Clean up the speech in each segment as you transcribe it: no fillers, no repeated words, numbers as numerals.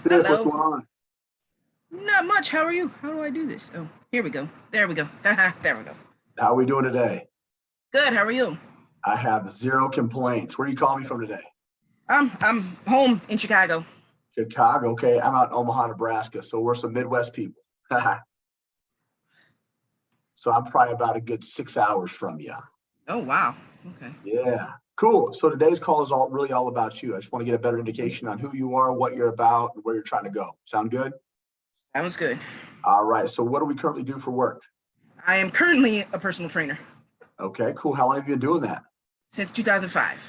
Tiff, what's Hello. going on? Not much. How are you? How do I do this? Oh, here we go. There we go. There we go. How are we doing today? Good. How are you? I have zero complaints. Where are you calling me from today? I'm home in Chicago. Chicago. Okay, I'm out in Omaha, Nebraska. So we're some Midwest people. So I'm probably about a good 6 hours from you. Oh wow. Okay. Yeah, cool. So today's call is all about you. I just want to get a better indication on who you are, what you're about, and where you're trying to go. Sound good? That was good. All right. So what do we currently do for work? I am currently a personal trainer Okay, cool. How long have you been doing that? since 2005.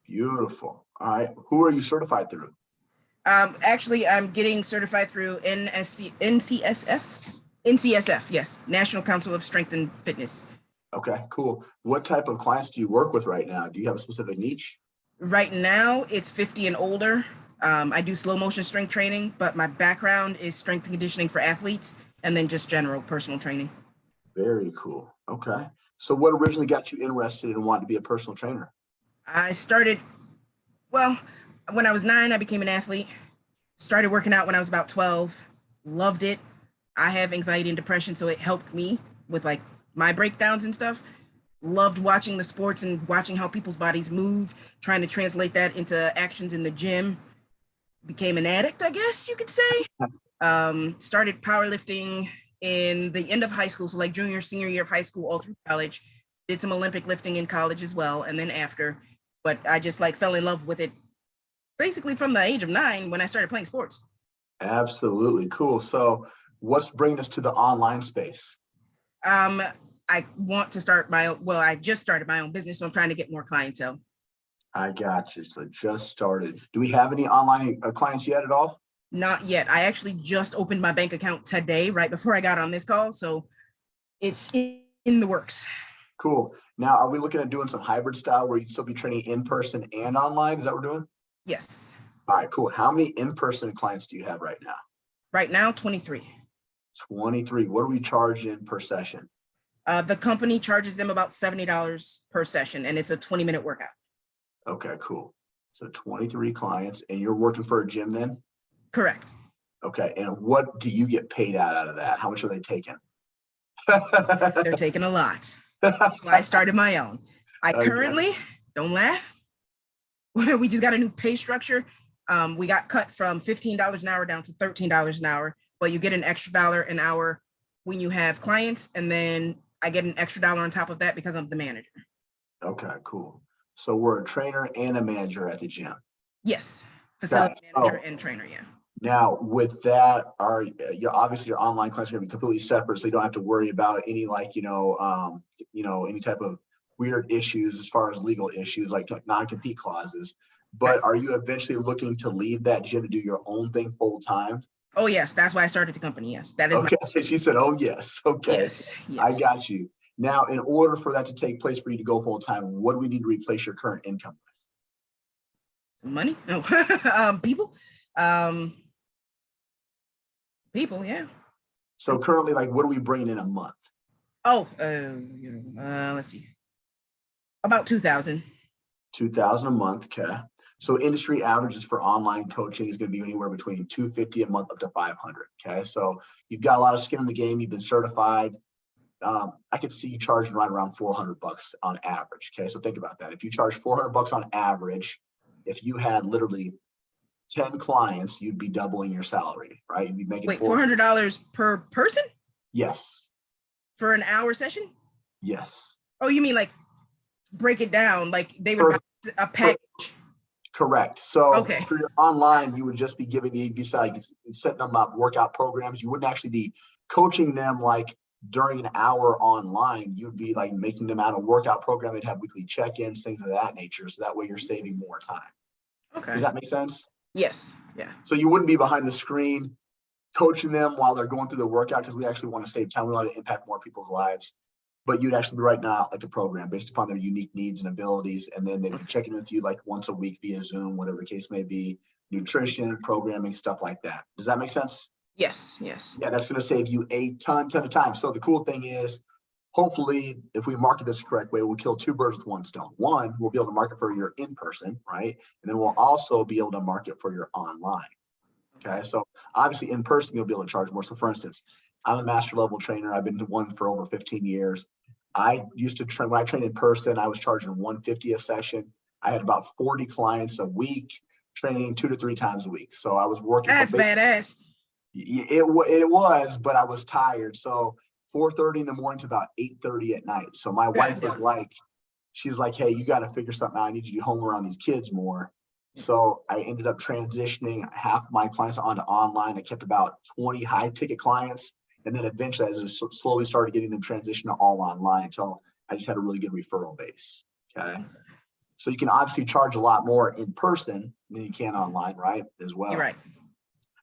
Beautiful. All right. Who are you certified through? Actually, I'm getting certified through NCSF. Yes, National Council of Strength and Fitness. Okay, cool. What type of clients do you work with right now? Do you have a specific niche? Right now, it's 50 and older. I do slow motion strength training, but my background is strength and conditioning for athletes and then just general personal training. Very cool. Okay. So what originally got you interested in wanting to be a personal trainer? I started, well, when I was 9, I became an athlete. Started working out when I was about 12. Loved it. I have anxiety and depression, so it helped me with like my breakdowns and stuff. Loved watching the sports and watching how people's bodies move, trying to translate that into actions in the gym. Became an addict, I guess you could say. Started powerlifting in the end of high school, so like junior, senior year of high school, all through college. Did some Olympic lifting in college as well, and then after. But I just like fell in love with it basically from the age of 9 when I started playing sports. Absolutely. Cool. So what's bringing us to the online space? Um, I want to start my own. Well, I just started my own business, so I'm trying to get more clientele. I got you. So just started. Do we have any online clients yet at all? Not yet. I actually just opened my bank account today, right before I got on this call, so it's in the works. Cool. Now, are we looking at doing some hybrid style where you'd still be training in person and online? Is that what we're doing? Yes. All right, cool. How many in-person clients do you have right now? Right now, 23. 23. What are we charging per session? The company charges them about $70 per session, and it's a 20-minute workout. Okay, cool. So 23 clients, and you're working for a gym then? Correct. Okay, and what do you get paid out of that? How much are they taking? They're taking a lot. I started my own. I currently, don't laugh, we just got a new pay structure. We got cut from $15 an hour down to $13 an hour, but you get an extra dollar an hour when you have clients, and then I get an extra dollar on top of that because I'm the manager. Okay, cool. So we're a trainer and a manager at the gym. Yes, Okay, facility manager and trainer. Yeah. now with that, obviously your online clients are going to be completely separate, so you don't have to worry about any any type of weird issues as far as legal issues like non-compete clauses. But are you eventually looking to leave that gym to do your own thing full time? Oh yes, that's why I started the company. Yes, that is. Okay, she said, "Oh yes, okay, Yes, I yes. got you." Now, in order for that to take place for you to go full time, what do we need to replace your current income with? Money? No. People. Um, people. Yeah. So currently, like, what are we bringing in a month? Oh, let's see. About 2,000. 2,000 a month. Okay. So industry averages for online coaching is going to be anywhere between 250 a month up to 500. Okay. So you've got a lot of skin in the game. You've been certified. I could see you charging right around $400 on average. Okay. So think about that. If you charge $400 on average, if you had literally 10 clients, you'd be doubling your salary, right? You'd be making $400 per person? Yes. For an hour session? Yes. Oh, you mean like break it down? Like they would buy a package? Correct. So okay. For your online, you would just be giving like setting them up workout programs. You wouldn't actually be coaching them like during an hour online. You'd be like making them out a workout program. They'd have weekly check-ins, things of that nature. So that way you're saving more time. Okay. Does that make sense? Yes. Yeah. So you wouldn't be behind the screen coaching them while they're going through the workout, because we actually want to save time. We want to impact more people's lives. But you'd actually be writing out like a program based upon their unique needs and abilities. And then they'd be checking with you like once a week via Zoom, whatever the case may be, nutrition, programming, stuff like that. Does that make sense? Yes. Yes. Yeah, that's going to save you a ton of time. So the cool thing is, hopefully, if we market this the correct way, we'll kill two birds with one stone. One, we'll be able to market for your in-person, right? And then we'll also be able to market for your online. Okay. So obviously in person, you'll be able to charge more. So for instance, I'm a master level trainer. I've been to one for over 15 years. I used to train when I trained in person, I was charging 150 a session. I had about 40 clients a week, training 2 to 3 times a week. So I was working That's badass. it was, but I was tired. So 4:30 in the morning to about 8:30 at night. So my wife was like, she's like, hey, you got to figure something out. I need you to be home around these kids more. So I ended up transitioning half of my clients onto online. I kept about 20 high ticket clients. And then eventually I just slowly started getting them transitioned to all online until I just had a really good referral base. Okay. So you can obviously charge a lot more in person than you can online, right? As well. You're right.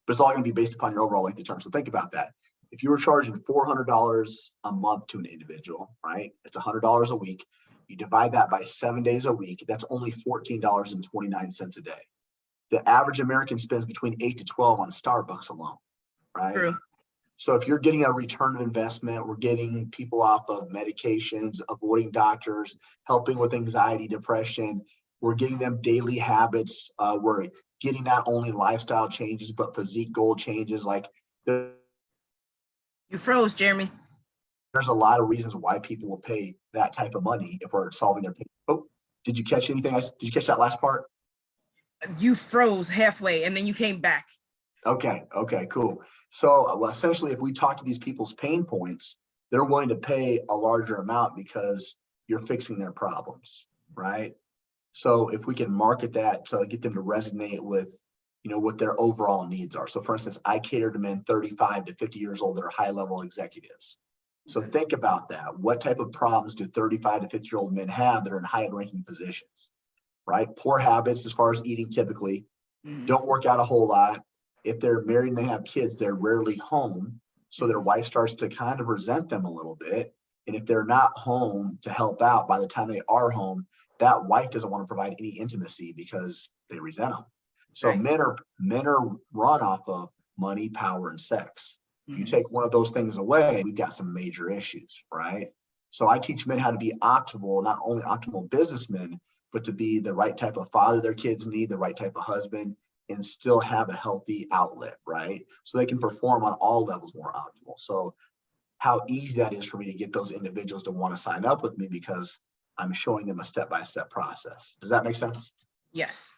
But it's all going to be based upon your overall length of term. So think about that. If you were charging $400 a month to an individual, right? It's $100 a week. You divide that by 7 days a week. That's only $14.29 a day. The average American spends between 8 to 12 on Starbucks alone, right? True. So if you're getting a return of investment, we're getting people off of medications, avoiding doctors, helping with anxiety, depression. We're getting them daily habits. We're getting not only lifestyle changes, but physique goal changes. Like You froze, Jeremy. there's a lot of reasons why people will pay that type of money if we're solving their pain. Oh, did you catch anything? Did you catch that last part? You froze halfway and then you came back. Okay, cool. So well, essentially, if we talk to these people's pain points, they're willing to pay a larger amount because you're fixing their problems, right? So if we can market that to get them to resonate with, what their overall needs are. So for instance, I cater to men 35 to 50 years old that are high level executives. So think about that. What type of problems do 35 to 50-year-old men have that are in high ranking positions, right? Poor habits as far as eating typically, don't work out a whole lot. If they're married and they have kids, they're rarely home. So their wife starts to kind of resent them a little bit. And if they're not home to help out, by the time they are home, that wife doesn't want to provide any intimacy because they resent them. So Right. men are run off of money, power, and sex. You take one of those things away, we've got some major issues, right? So I teach men how to be optimal, not only optimal businessmen, but to be the right type of father their kids need, the right type of husband, and still have a healthy outlet, right? So they can perform on all levels more optimal. So how easy that is for me to get those individuals to want to sign up with me because I'm showing them a step-by-step process. Does that make sense? Yes.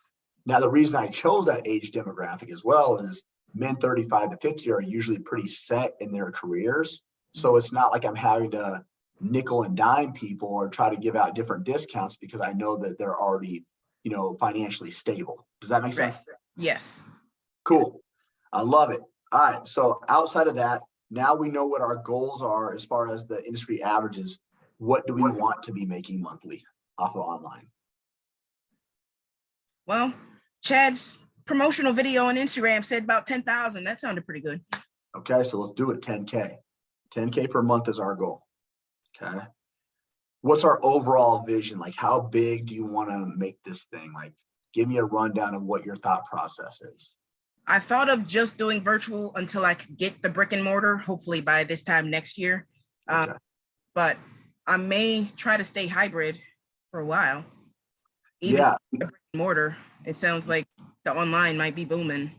Now, the reason I chose that age demographic as well is men 35 to 50 are usually pretty set in their careers. So it's not like I'm having to nickel and dime people or try to give out different discounts because I know that they're already, financially stable. Does that make sense? Right. Yes. Cool. I love it. All right. So outside of that, now we know what our goals are as far as the industry averages. What do we want to be making monthly off of online? Well, Chad's promotional video on Instagram said about 10,000. That sounded pretty good. Okay, so let's do it. 10K. 10K per month is our goal. Okay. What's our overall vision? Like, how big do you want to make this thing? Like, give me a rundown of what your thought process is. I thought of just doing virtual until I could get the brick and mortar, hopefully by this time next year. Okay. But I may try to stay hybrid for a while. Even Yeah. the brick and mortar, it sounds like the online might be booming.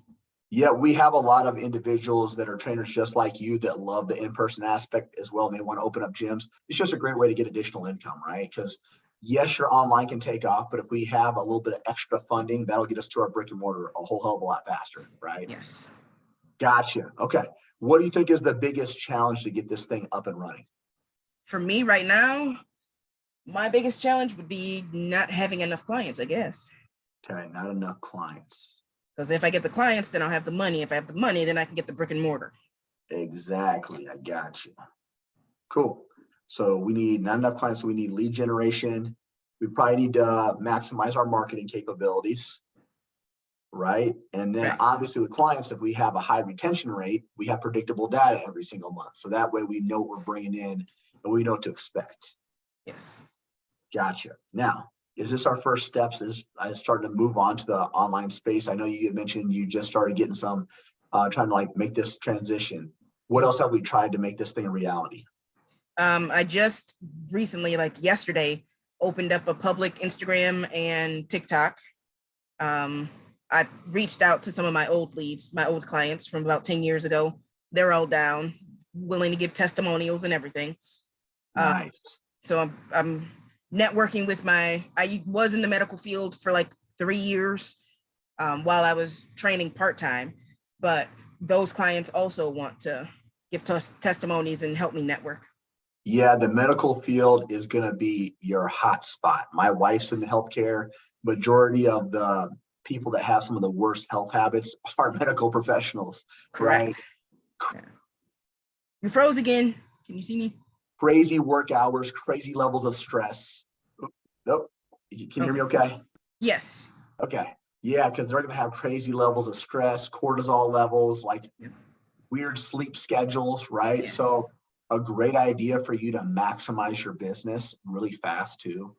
Yeah, we have a lot of individuals that are trainers just like you that love the in-person aspect as well. And they want to open up gyms. It's just a great way to get additional income, right? Because yes, your online can take off, but if we have a little bit of extra funding, that'll get us to our brick and mortar a whole hell of a lot faster, right? Yes. Gotcha. Okay. What do you think is the biggest challenge to get this thing up and running? For me right now, my biggest challenge would be not having enough clients, I guess. Okay, not enough clients. Because if I get the clients, then I'll have the money. If I have the money, then I can get the brick and mortar. Exactly. I got you. Cool. So we need not enough clients. So we need lead generation. We probably need to maximize our marketing capabilities, right? And then Right. obviously with clients, if we have a high retention rate, we have predictable data every single month. So that way we know what we're bringing in and we know what to expect. Yes. Gotcha. Now, is this our first steps as I started to move on to the online space? I know you had mentioned you just started getting some, trying to like make this transition. What else have we tried to make this thing a reality? I just recently, like yesterday, opened up a public Instagram and TikTok. I've reached out to some of my old leads, my old clients from about 10 years ago. They're all down, willing to give testimonials and everything. Nice. So I'm networking with I was in the medical field for like 3 years while I was training part-time, but those clients also want to give testimonies and help me network. Yeah, the medical field is going to be your hot spot. My wife's in healthcare. Majority of the people that have some of the worst health habits are medical professionals, Correct. right? Yeah. You froze again. Can you see me? Crazy work hours, crazy levels of stress. Nope. Can you hear me okay? Yes. Okay. Yeah, because they're going to have crazy levels of stress, cortisol levels, like weird sleep schedules, right? Yes. So a great idea for you to maximize your business really fast too,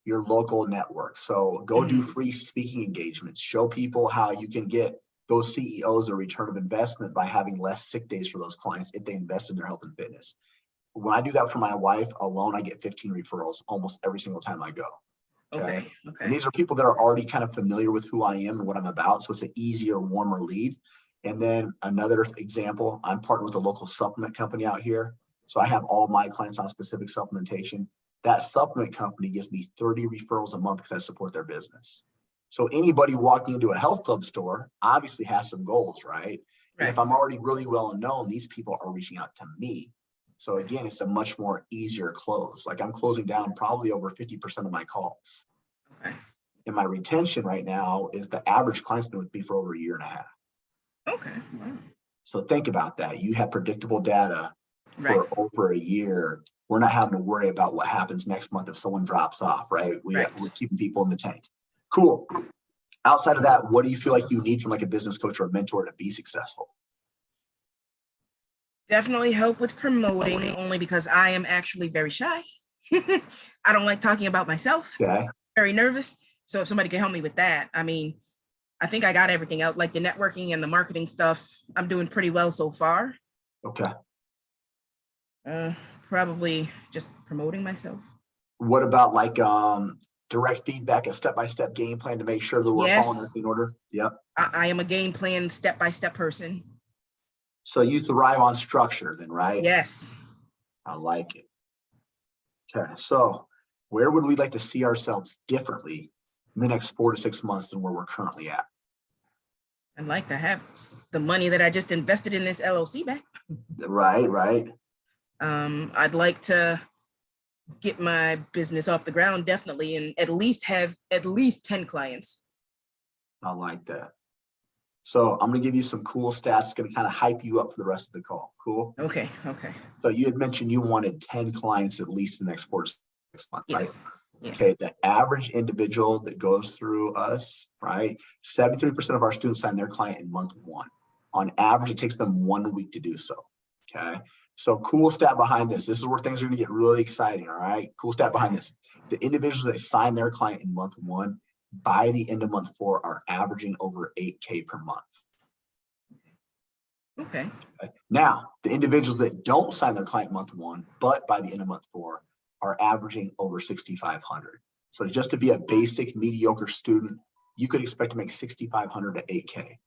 your local network. So go do free speaking engagements, show people how you can get those CEOs a return of investment by having less sick days for those clients if they invest in their health and fitness. When I do that for my wife alone, I get 15 referrals almost every single time I go. Okay. And these are people that are already kind of familiar with who I am and what I'm about. So it's an easier, warmer lead. And then another example, I'm partnered with a local supplement company out here. So I have all my clients on specific supplementation. That supplement company gives me 30 referrals a month because I support their business. So anybody walking into a health club store obviously has some goals, right? And if I'm already really well known, these people are reaching out to me. So again, it's a much more easier close. Like I'm closing down probably over 50% of my calls. Okay. And my retention right now is the average client's been with me for over a year and a half. Okay. Wow. So think about that. You have predictable data for over a year. We're not having to worry about what happens next month if someone drops off, right? We're keeping people in the tank. Cool. Outside of that, what do you feel like you need from like a business coach or a mentor to be successful? Definitely help with promoting, only because I am actually very shy. I don't like talking about myself. Okay. Very nervous. So if somebody can help me with that, I mean, I think I got everything out, like the networking and the marketing stuff. I'm doing pretty well so far. Okay. Probably just promoting myself. What about like direct feedback, a step-by-step game plan to make sure that we're following everything in order? Yep. I am a game plan, step-by-step person. So you thrive on structure then, right? Yes. I like it. Okay. So where would we like to see ourselves differently in the next 4 to 6 months than where we're currently at? I'd like to have the money that I just invested in this LLC back. Right. I'd like to get my business off the ground, definitely, and at least have at least 10 clients. I like that. So I'm going to give you some cool stats, going to kind of hype you up for the rest of the call. Cool. Okay. So you had mentioned you wanted 10 clients at least in the next 4 to 6 months, right? Yeah. Okay. The average individual that goes through us, right? 73% of our students sign their client in month 1. On average, it takes them 1 week to do so. Okay. So cool stat behind this. This is where things are going to get really exciting. All right. Cool stat behind this. The individuals that sign their client in month 1, by the end of month 4, are averaging over 8K per month. Okay. Now, the individuals that don't sign their client month 1, but by the end of month 4, are averaging over 6,500. So just to be a basic mediocre student, you could expect to make 6,500 to 8K.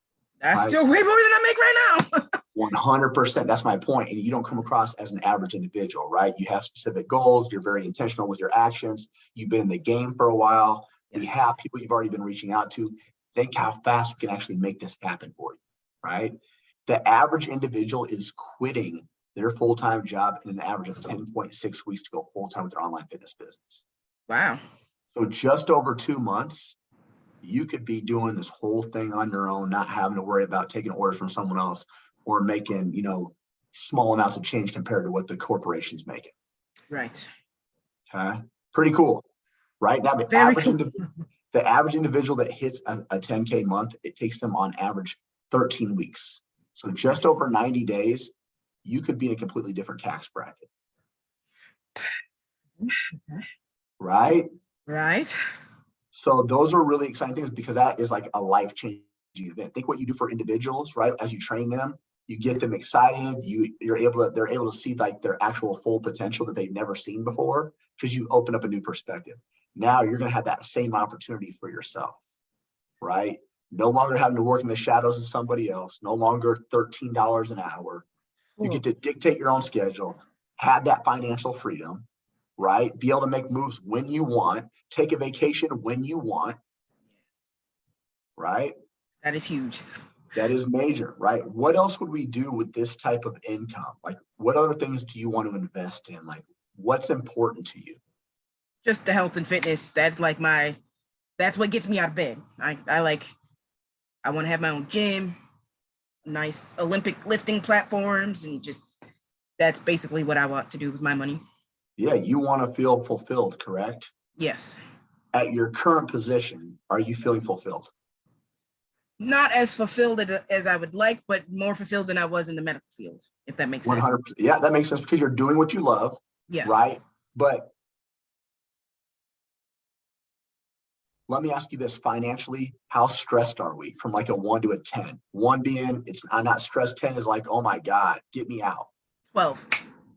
That's still way more than I make right now. 100%. That's my point. And you don't come across as an average individual, right? You have specific goals. You're very intentional with your actions. You've been in the game for a while. Yes. We have people you've already been reaching out to. Think how fast we can actually make this happen for you, right? The average individual is quitting their full-time job in an average of 10.6 weeks to go full-time with their online fitness business. Wow. So just over 2 months, you could be doing this whole thing on your own, not having to worry about taking orders from someone else or making, small amounts of change compared to what the corporation's making. Right. Okay. Pretty cool. Right now, the average individual that hits a 10K month, it takes them on average 13 weeks. So just over 90 days, you could be in a completely different tax bracket. Right? So those are really exciting things because that is like a life-changing event. Think what you do for individuals, right? As you train them, you get them excited. They're able to see like their actual full potential that they've never seen before because you open up a new perspective. Now you're going to have that same opportunity for yourself, right? no longer having to work in the shadows of somebody else, no longer $13 an hour. You get to dictate your own schedule, have that financial freedom, right? Be able to make moves when you want, take a vacation when you want, right? That is huge. That is major, right? What else would we do with this type of income? Like, what other things do you want to invest in? Like, what's important to you? Just the health and fitness. That's like that's what gets me out of bed. I want to have my own gym, nice Olympic lifting platforms, and just that's basically what I want to do with my money. Yeah, you want to feel fulfilled, correct? Yes. At your current position, are you feeling fulfilled? Not as fulfilled as I would like, but more fulfilled than I was in the medical field, if that makes sense. 100%. Yeah, that makes sense because you're doing what you love, yes. Right? But let me ask you this, financially, how stressed are we from like a 1 to a 10? 1 being I'm not stressed, 10 is like, oh my God, get me out. 12.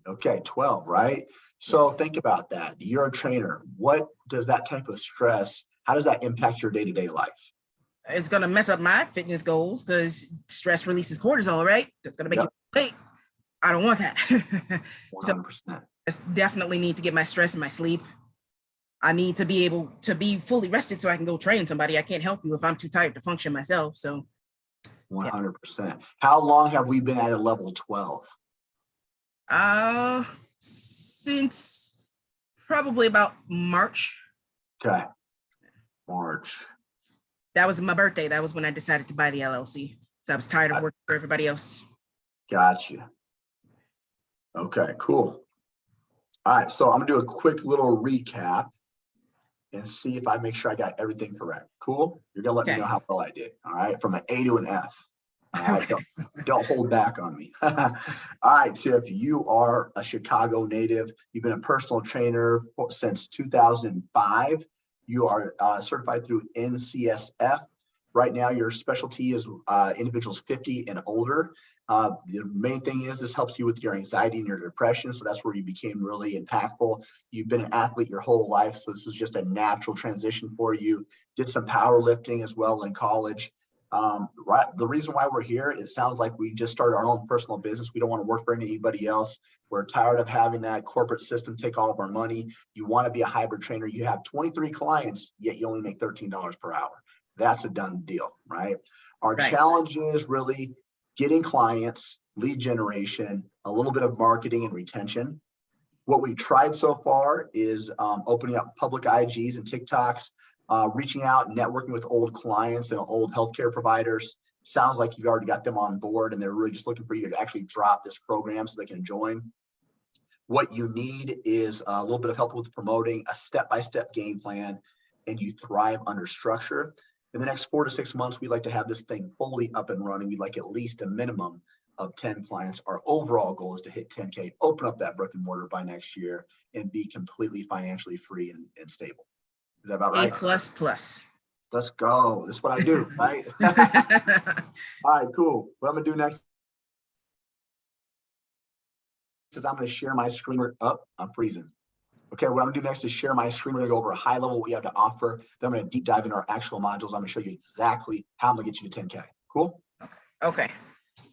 Okay, 12, right? So yes. Think about that. You're a trainer. What does that type of stress, how does that impact your day-to-day life? It's going to mess up my fitness goals because stress releases cortisol, right? That's going to make you wait. I don't want that. 100%. So I definitely need to get my stress in my sleep. I need to be able to be fully rested so I can go train somebody. I can't help you if I'm too tired to function myself. So 100%. How long have we been at a level 12? Since probably about March. Okay. March. That was my birthday. That was when I decided to buy the LLC. So I was tired of working for everybody else. Gotcha. Okay, cool. All right, so I'm gonna do a quick little recap and see if I make sure I got everything correct. Cool? You're gonna let me know how well I did. All right, from an A to an F. All right, don't hold back on me. All right, Tiff, you are a Chicago native. You've been a personal trainer since 2005. You are certified through NCSF. Right now, your specialty is individuals 50 and older. The main thing is this helps you with your anxiety and your depression. So that's where you became really impactful. You've been an athlete your whole life. So this is just a natural transition for you. Did some powerlifting as well in college. Right. The reason why we're here, it sounds like we just started our own personal business. We don't want to work for anybody else. We're tired of having that corporate system take all of our money. You want to be a hybrid trainer. You have 23 clients, yet you only make $13 per hour. That's a done deal, right? Our challenge is really getting clients, lead generation, a little bit of marketing and retention. What we've tried so far is opening up public IGs and TikToks, reaching out, networking with old clients and old healthcare providers. Sounds like you've already got them on board and they're really just looking for you to actually drop this program so they can join. What you need is a little bit of help with promoting, a step-by-step game plan, and you thrive under structure. In the next 4 to 6 months, we'd like to have this thing fully up and running. We'd like at least a minimum of 10 clients. Our overall goal is to hit 10K, open up that brick and mortar by next year, and be completely financially free and stable. Is that about right? A++. Let's go. That's what I do, right? All right, cool. What I'm gonna do next is I'm gonna share my screen. I'm freezing. Okay, what I'm gonna do next is share my screen. We're gonna go over a high level what we have to offer. Then I'm gonna deep dive into our actual modules. I'm gonna show you exactly how I'm gonna get you to 10K. Cool? Okay.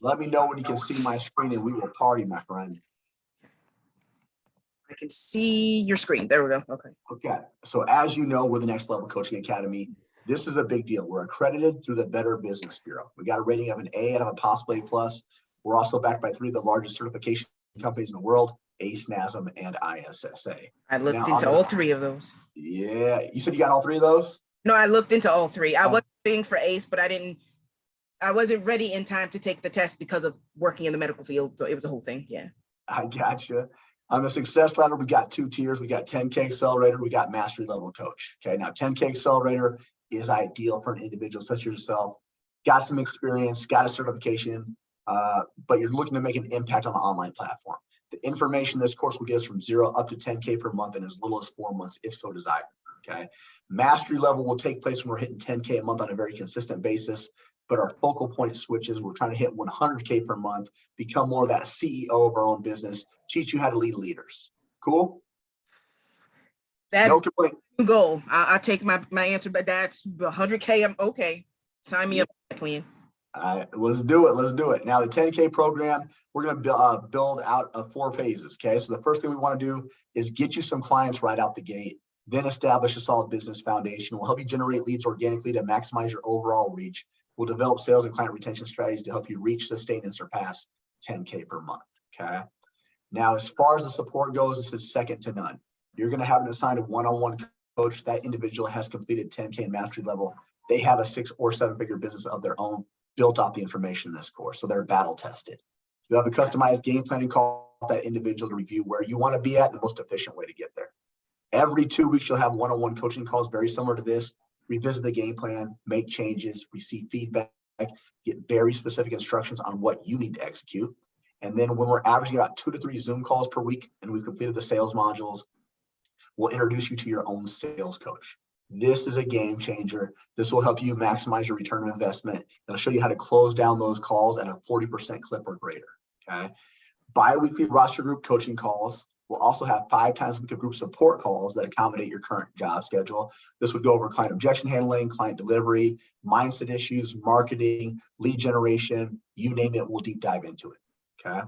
Let me know when you can see my screen and we will party, my friend. I can see your screen. There we go. Okay. Okay. So as you know, we're the Next Level Coaching Academy. This is a big deal. We're accredited through the Better Business Bureau. We got a rating of an A out of a possible A+. We're also backed by 3 of the largest certification companies in the world, ACE, NASM, and ISSA. I looked into all 3 of those. Yeah. You said you got all 3 of those? No, I looked into all 3. I was being for ACE, but I wasn't ready in time to take the test because of working in the medical field. So it was a whole thing. Yeah. I gotcha. On the success ladder, we got 2 tiers. We got 10K Accelerator. We got Mastery Level Coach. Okay. Now 10K Accelerator is ideal for an individual such as yourself. Got some experience, got a certification, but you're looking to make an impact on the online platform. The information this course will get us from 0 up to 10K per month in as little as 4 months, if so desired. Okay. Mastery level will take place when we're hitting 10K a month on a very consistent basis, but our focal point switches. We're trying to hit 100K per month, become more of that CEO of our own business, teach you how to lead leaders. Cool? That no complaint. Goal. I'll take my answer, but that's 100K. I'm okay. Sign me up, Queen. All right, let's do it. Let's do it. Now, the 10K program, we're going to build out of 4 phases. Okay. So the first thing we want to do is get you some clients right out the gate, then establish a solid business foundation. We'll help you generate leads organically to maximize your overall reach. We'll develop sales and client retention strategies to help you reach, sustain, and surpass 10K per month. Okay. Now, as far as the support goes, this is second to none. You're going to have an assigned one-on-one coach. That individual has completed 10K mastery level. They have a 6 or 7 figure business of their own built off the information in this course. So they're battle tested. You have a customized game planning call with that individual to review where you want to be at and the most efficient way to get there. Every 2 weeks, you'll have one-on-one coaching calls very similar to this. Revisit the game plan, make changes, receive feedback, get very specific instructions on what you need to execute. And then when we're averaging about 2 to 3 Zoom calls per week and we've completed the sales modules, we'll introduce you to your own sales coach. This is a game changer. This will help you maximize your return on investment. It'll show you how to close down those calls at a 40% clip or greater. Okay. Bi-weekly roster group coaching calls. We'll also have 5 times a week of group support calls that accommodate your current job schedule. This would go over client objection handling, client delivery, mindset issues, marketing, lead generation, you name it, we'll deep dive into it. Okay.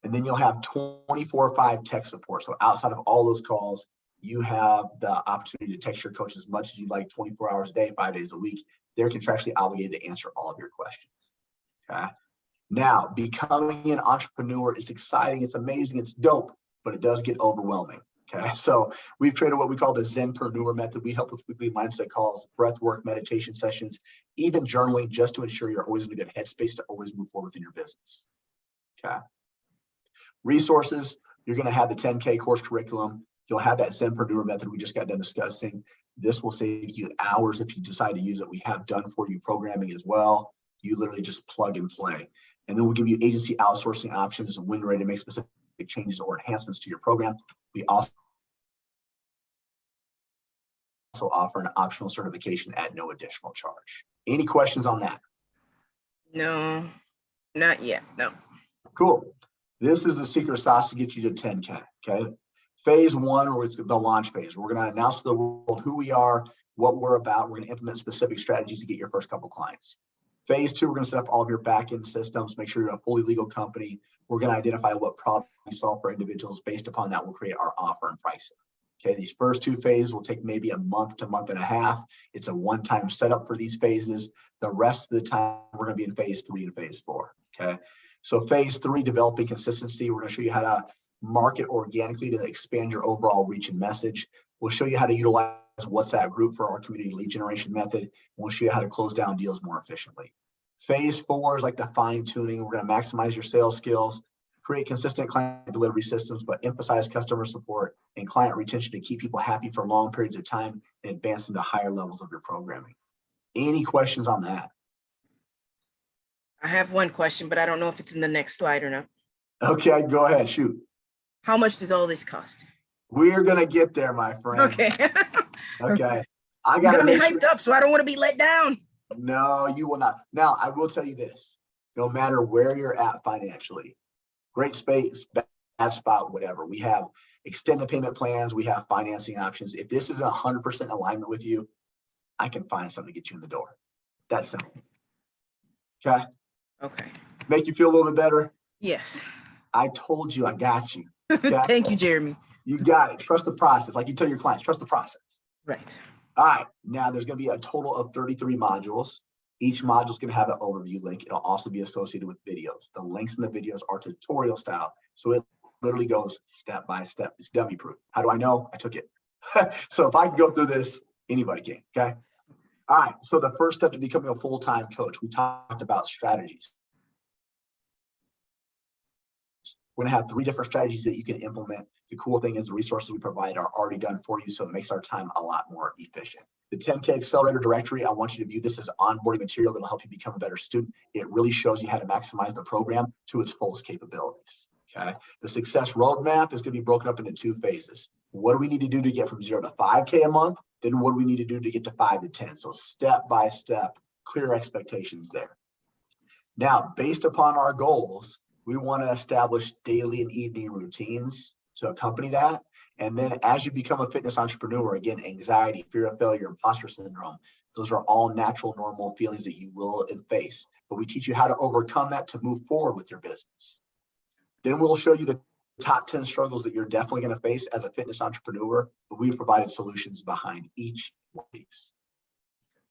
And then you'll have 24/5 tech support. So outside of all those calls, you have the opportunity to text your coach as much as you like, 24 hours a day, 5 days a week. They're contractually obligated to answer all of your questions. Okay. Now, becoming an entrepreneur is exciting. It's amazing. It's dope, but it does get overwhelming. Okay. So we've created what we call the Zenpreneur method. We help with weekly mindset calls, breath work, meditation sessions, even journaling, just to ensure you're always in a good headspace to always move forward within your business. Okay. Resources, you're going to have the 10K course curriculum. You'll have that Zenpreneur method we just got done discussing. This will save you hours if you decide to use it. We have done for you programming as well. You literally just plug and play. And then we'll give you agency outsourcing options when ready to make specific changes or enhancements to your program. We also offer an optional certification at no additional charge. Any questions on that? No, not yet. No. Cool. This is the secret sauce to get you to 10K. Okay. Phase 1, or it's the launch phase. We're going to announce to the world who we are, what we're about. We're going to implement specific strategies to get your first couple clients. Phase 2, we're going to set up all of your back-end systems, make sure you're a fully legal company. We're going to identify what problem we solve for individuals. Based upon that, we'll create our offer and pricing. Okay, these first 2 phases will take maybe a month to month and a half. It's a one-time setup for these phases. The rest of the time, we're going to be in phase 3 and phase 4. Okay, so phase 3, developing consistency. We're going to show you how to market organically to expand your overall reach and message. We'll show you how to utilize WhatsApp group for our community lead generation method. We'll show you how to close down deals more efficiently. Phase 4 is like the fine tuning. We're going to maximize your sales skills, create consistent client delivery systems, but emphasize customer support and client retention to keep people happy for long periods of time and advance into higher levels of your programming. Any questions on that? I have one question, but I don't know if it's in the next slide or not. Okay, go ahead, shoot. How much does all this cost? We're going to get there, my friend. Okay. Okay. I got me hyped up, so I don't want to be let down. No, you will not. Now, I will tell you this. No matter where you're at financially, great space, bad spot, whatever. We have extended payment plans. We have financing options. If this isn't 100% alignment with you, I can find something to get you in the door. That's simple. Okay? Okay. Make you feel a little bit better? Yes. I told you I got you. Okay? Thank you, Jeremy. You got it. Trust the process. Like you tell your clients, trust the process. Right. All right. Now there's going to be a total of 33 modules. Each module is going to have an overview link. It'll also be associated with videos. The links in the videos are tutorial style. So it literally goes step by step. It's dummy proof. How do I know? I took it. So if I can go through this, anybody can. Okay. All right. So the first step to becoming a full-time coach, we talked about strategies. We're going to have 3 different strategies that you can implement. The cool thing is the resources we provide are already done for you, so it makes our time a lot more efficient. The 10K Accelerator Directory, I want you to view this as onboarding material that will help you become a better student. It really shows you how to maximize the program to its fullest capabilities. Okay. The Success Roadmap is going to be broken up into 2 phases. What do we need to do to get from 0 to 5K a month? Then what do we need to do to get to 5 to 10? So step by step, clear expectations there. Now, based upon our goals, we want to establish daily and evening routines to accompany that. And then as you become a fitness entrepreneur, again, anxiety, fear of failure, imposter syndrome, Those are all natural, normal feelings that you will face, but we teach you how to overcome that to move forward with your business. Then we'll show you the top 10 struggles that you're definitely going to face as a fitness entrepreneur, but we provided solutions behind each one of these.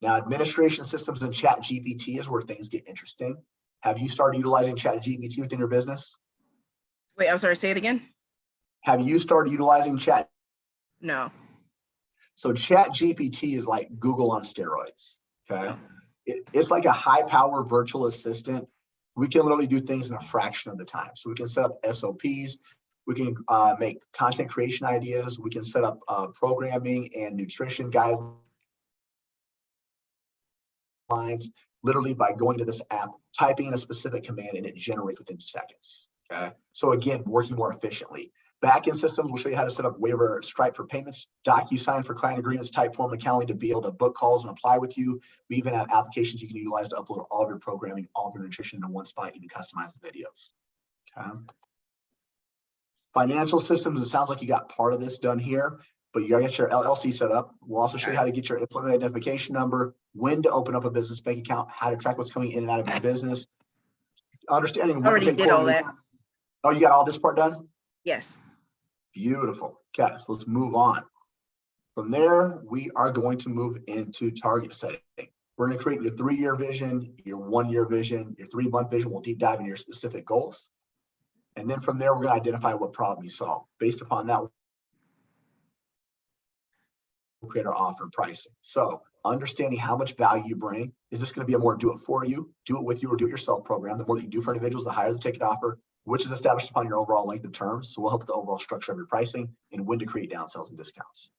Now, administration systems and Chat GPT is where things get interesting. Have you started utilizing Chat GPT within your business? Wait, I'm sorry, say it again. Have you started utilizing Chat? No. So Chat GPT is like Google on steroids, okay? No. It's like a high power virtual assistant. We can literally do things in a fraction of the time. So we can set up SOPs, we can make content creation ideas, we can set up programming and nutrition guidelines literally by going to this app, typing in a specific command, and it generates within seconds, okay? So again, working more efficiently. Backend systems will show you how to set up waiver, Stripe for payments, DocuSign for client agreements, Typeform and Calendly to be able to book calls and apply with you. We even have applications you can utilize to upload all of your programming, all of your nutrition into one spot. You can customize the videos. Okay. Financial systems, it sounds like you got part of this done here, but you gotta get your LLC set up. We'll also show you how to get your employment identification number, when to open up a business bank account, how to track what's coming in and out of your business, understanding when Already to pay did all quarterly. that. Oh, you got all this part done? Yes. Beautiful. Okay, so let's move on. From there, we are going to move into target setting. We're going to create your 3-year vision, your 1-year vision, your 3-month vision. We'll deep dive into your specific goals. And then from there, we're going to identify what problem you solve. Based upon that, we'll create our offer and pricing. So understanding how much value you bring. Is this going to be a more do it for you, do it with you, or do it yourself program? The more that you do for individuals, the higher the ticket offer, which is established upon your overall length of terms. So we'll help with the overall structure of your pricing and when to create downsells and discounts.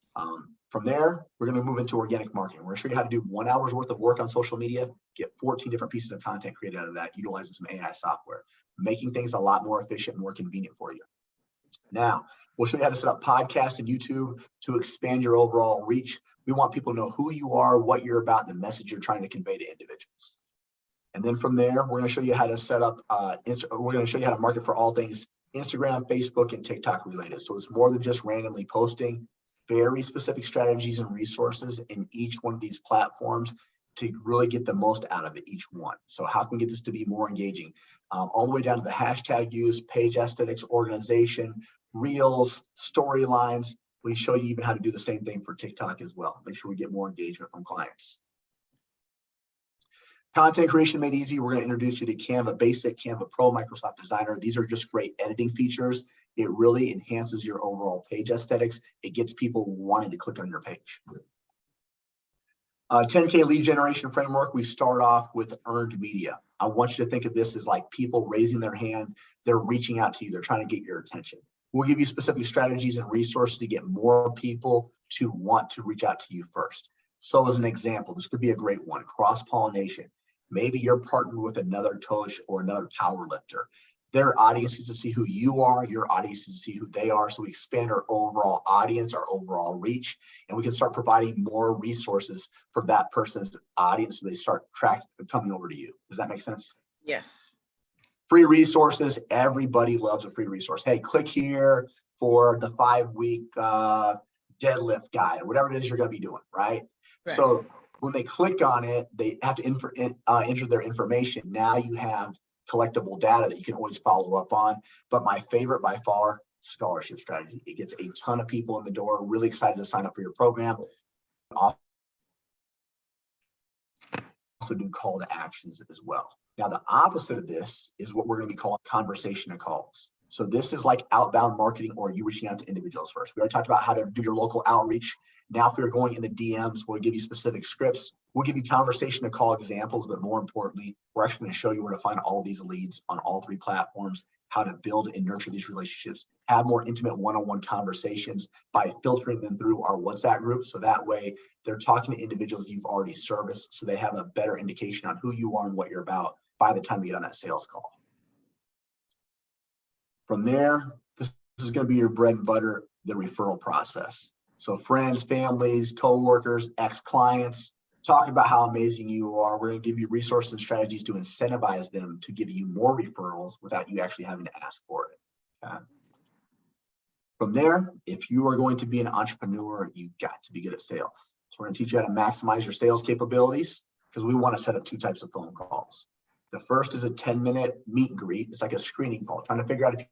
From there, we're going to move into organic marketing. We're going to show you how to do 1 hour's worth of work on social media, get 14 different pieces of content created out of that, utilizing some AI software, making things a lot more efficient, more convenient for you. Now, we'll show you how to set up podcasts and YouTube to expand your overall reach. We want people to know who you are, what you're about, and the message you're trying to convey to individuals. And then from there, we're going to show you how to set up, we're going to show you how to market for all things Instagram, Facebook, and TikTok related. So it's more than just randomly posting, very specific strategies and resources in each one of these platforms to really get the most out of it, each one. So how can we get this to be more engaging? All the way down to the hashtag use, page aesthetics, organization, reels, storylines. We show you even how to do the same thing for TikTok as well. Make sure we get more engagement from clients. Content creation made easy. We're going to introduce you to Canva Basic, Canva Pro, Microsoft Designer. These are just great editing features. It really enhances your overall page aesthetics. It gets people wanting to click on your page. 10K lead generation framework. We start off with earned media. I want you to think of this as like people raising their hand. They're reaching out to you. They're trying to get your attention. We'll give you specific strategies and resources to get more people to want to reach out to you first. So as an example, this could be a great one, cross-pollination. Maybe you're partnered with another coach or another power lifter. Their audience is to see who you are, your audience is to see who they are. So we expand our overall audience, our overall reach, and we can start providing more resources for that person's audience so they start coming over to you. Does that make sense? Yes. Free resources. Everybody loves a free resource. Hey, click here for the 5-week deadlift guide or whatever it is you're going to be doing, right? So when they click on it, they have to enter their information. Now you have collectible data that you can always follow up on. But my favorite by far, scholarship strategy. It gets a ton of people in the door, really excited to sign up for your program. Also do call to actions as well. Now, the opposite of this is what we're going to be calling conversation calls. So this is like outbound marketing or you reaching out to individuals first. We already talked about how to do your local outreach. Now, if you're going in the DMs, we'll give you specific scripts. We'll give you conversation to call examples, but more importantly, we're actually going to show you where to find all these leads on all 3 platforms, how to build and nurture these relationships, have more intimate one-on-one conversations by filtering them through our WhatsApp group. So that way they're talking to individuals you've already serviced. So they have a better indication on who you are and what you're about by the time they get on that sales call. From there, this is going to be your bread and butter, the referral process. So friends, families, coworkers, ex-clients, talking about how amazing you are. We're going to give you resources and strategies to incentivize them to give you more referrals without you actually having to ask for it. Okay. From there, if you are going to be an entrepreneur, you've got to be good at sales. So we're going to teach you how to maximize your sales capabilities because we want to set up 2 types of phone calls. The first is a 10-minute meet and greet. It's like a screening call, trying to figure out if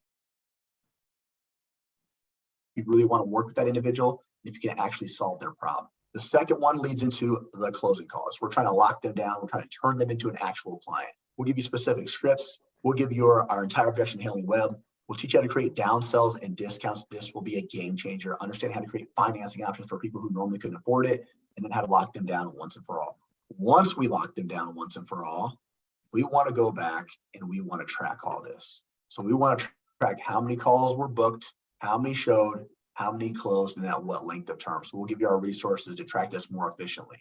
you really want to work with that individual, if you can actually solve their problem. The second one leads into the closing calls. We're trying to lock them down. We're trying to turn them into an actual client. We'll give you specific scripts. We'll give you our entire objection handling web. We'll teach you how to create downsells and discounts. This will be a game changer. Understand how to create financing options for people who normally couldn't afford it, and then how to lock them down once and for all. Once we lock them down once and for all, we want to go back and we want to track all this. So we want to track how many calls were booked, how many showed, how many closed, and at what length of term. So we'll give you our resources to track this more efficiently.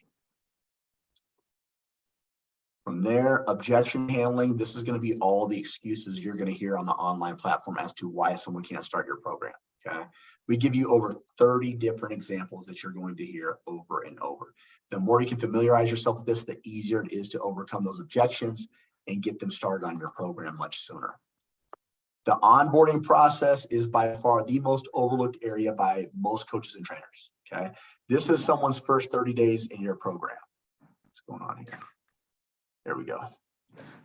From there, objection handling. This is going to be all the excuses you're going to hear on the online platform as to why someone can't start your program. Okay. We give you over 30 different examples that you're going to hear over and over. The more you can familiarize yourself with this, the easier it is to overcome those objections and get them started on your program much sooner. The onboarding process is by far the most overlooked area by most coaches and trainers. Okay. This is someone's first 30 days in your program. What's going on here? There we go.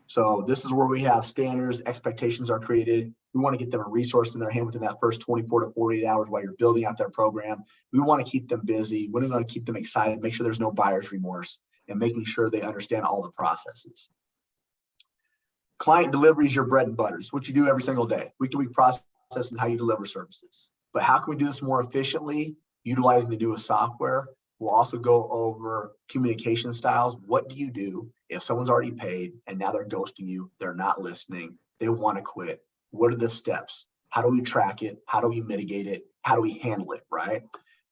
So this is where we have standards, expectations are created. We want to get them a resource in their hand within that first 24 to 48 hours while you're building out their program. We want to keep them busy. We want to keep them excited, make sure there's no buyer's remorse, and making sure they understand all the processes. Client delivery is your bread and butter. It's what you do every single day, week to week process and how you deliver services. But how can we do this more efficiently utilizing the newest software? We'll also go over communication styles. What do you do if someone's already paid and now they're ghosting you, they're not listening, they want to quit? What are the steps? How do we track it? How do we mitigate it? How do we handle it, right?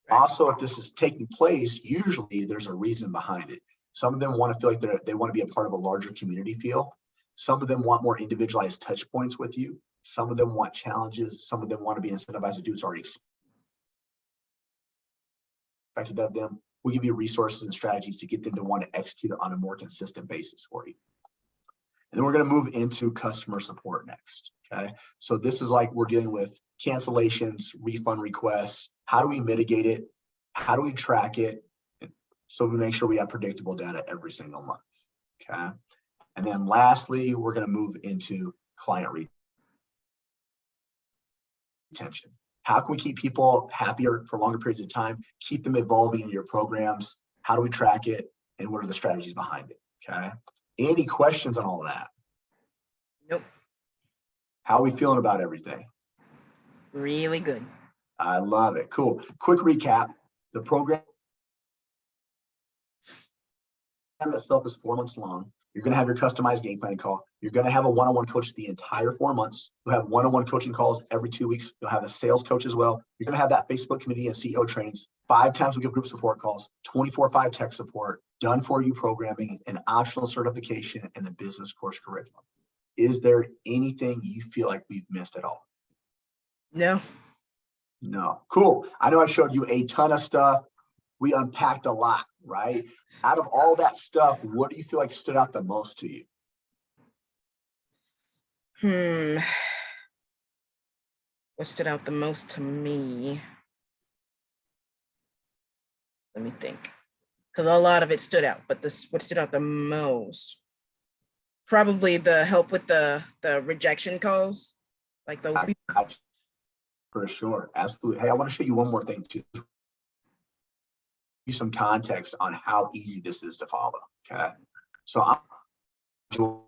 Also, if this is taking place, usually there's a reason behind it. Some of them want to feel like they want to be a part of a larger community feel. Some of them want more individualized touch points with you. Some of them want challenges. Some of them want to be incentivized to do what's already expected of them. We'll give you resources and strategies to get them to want to execute on a more consistent basis for you. And then we're going to move into customer support next. Okay. So this is like we're dealing with cancellations, refund requests. How do we mitigate it? How do we track it? So we make sure we have predictable data every single month. Okay. And then lastly, we're going to move into client retention. How can we keep people happier for longer periods of time, keep them evolving in your programs? How do we track it? And what are the strategies behind it? Okay. Any questions on all of that? Nope. How are we feeling about everything? Really good. I love it. Cool. Quick recap. The program itself is 4 months long. You're going to have your customized game planning call. You're going to have a one-on-one coach the entire 4 months. You'll have one-on-one coaching calls every 2 weeks. You'll have a sales coach as well. You're going to have that Facebook community and CEO trainings. 5 times we give group support calls, 24/5 tech support, done for you programming, an optional certification, and the business course curriculum. Is there anything you feel like we've missed at all? No. No. Cool. I know I showed you a ton of stuff. We unpacked a lot, right? Out of all that stuff, what do you feel like stood out the most to you? What stood out the most to me? Let me think. Because a lot of it stood out, but what stood out the most? Probably the help with the rejection calls. Like those people. For sure. Absolutely. Hey, I want to show you one more thing too. You some context on how easy this is to follow. Okay. So